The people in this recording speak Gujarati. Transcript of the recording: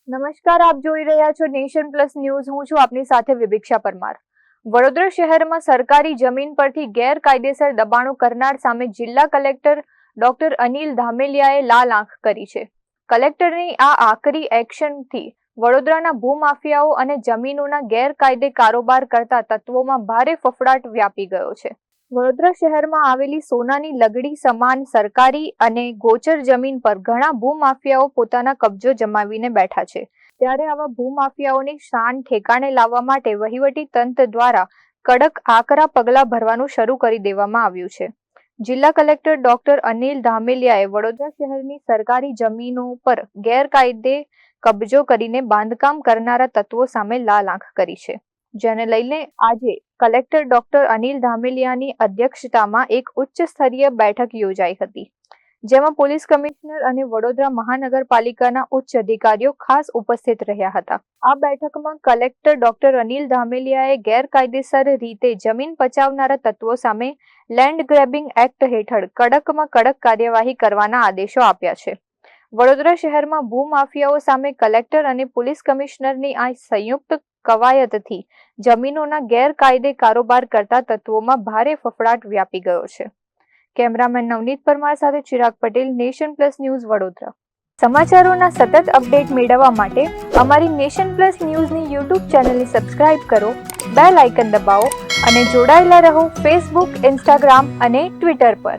નમસ્કાર, આપ જોઈ રહ્યા છો નેશન પ્લસ ન્યૂઝ. હું છું આપની સાથે વિભિક્ષા પરમાર. વડોદરા શહેરમાં સરકારી જમીન પરથી ગેરકાયદેસર દબાણો કરનાર સામે જિલ્લા કલેક્ટર ડોક્ટર અનિલ ધામેલિયાએ લાલ આંખ કરી છે. કલેક્ટરની આ આકરી એક્શનથી વડોદરાના ભૂમાફિયાઓ અને જમીનોના ગેરકાયદે કારોબાર કરતા તત્વોમાં ભારે ફફડાટ વ્યાપી ગયો છે. વડોદરા શહેરમાં આવેલી સોનાની લગડી સમાન સરકારી અને ગોચર જમીન પર ઘણા ભૂમાફિયાઓ પોતાના કબજો જમાવીને બેઠા છે. ત્યારે આવા ભૂમાફિયાઓની શાન ઠેકાણે લાવવા માટે વહીવટી તંત્ર દ્વારા કડક આકરા પગલાં ભરવાનું શરૂ કરી દેવામાં આવ્યું છે. જિલ્લા કલેક્ટર ડોક્ટર અનિલ ધામેલિયાએ વડોદરા શહેરની સરકારી જમીનો પર ગેરકાયદે કબજો કરીને બાંધકામ કરનારા તત્વો સામે લાલ આંખ કરી છે, જેને લઈને આજે કલેક્ટર ડોક્ટર અનિલ ધામેલિયાની અધ્યક્ષતામાં એક ઉચ્ચ સ્તરીય બેઠક યોજાઈ હતી, જેમાં પોલીસ કમિશનર અને વડોદરા મહાનગરપાલિકાના ઉચ્ચ અધિકારીઓ ખાસ ઉપસ્થિત રહ્યા હતા. આ બેઠકમાં કલેક્ટર ડોક્ટર અનિલ ધામેલિયાએ ગેરકાયદેસર રીતે જમીન પચાવનારા તત્વો સામે લેન્ડ ગ્રેબિંગ એક્ટ હેઠળ કડકમાં કડક કાર્યવાહી કરવાના આદેશો આપ્યા છે. વડોદરા શહેરમાં ભૂમાફિયાઓ સામે કલેક્ટર અને પોલીસ કમિશનરની આ સંયુક્ત કવાયતથી જમીનોના ગેરકાયદે કારોબાર કરતા તત્વોમાં ભારે ફફડાટ વ્યાપી ગયો છે. કેમેરામેન નવનીત પરમાર સાથે Chirag Patel, Nation Plus News, Vadodara. સમાચારોના સતત અપડેટ મેળવવા માટે અમારી નેશન પ્લસ ન્યૂઝની યુટ્યુબ ચેનલને સબસ્ક્રાઇબ કરો, બેલ આઇકન દબાવો અને જોડાયેલા રહો ફેસબુક, ઇન્સ્ટાગ્રામ અને ટ્વિટર પર.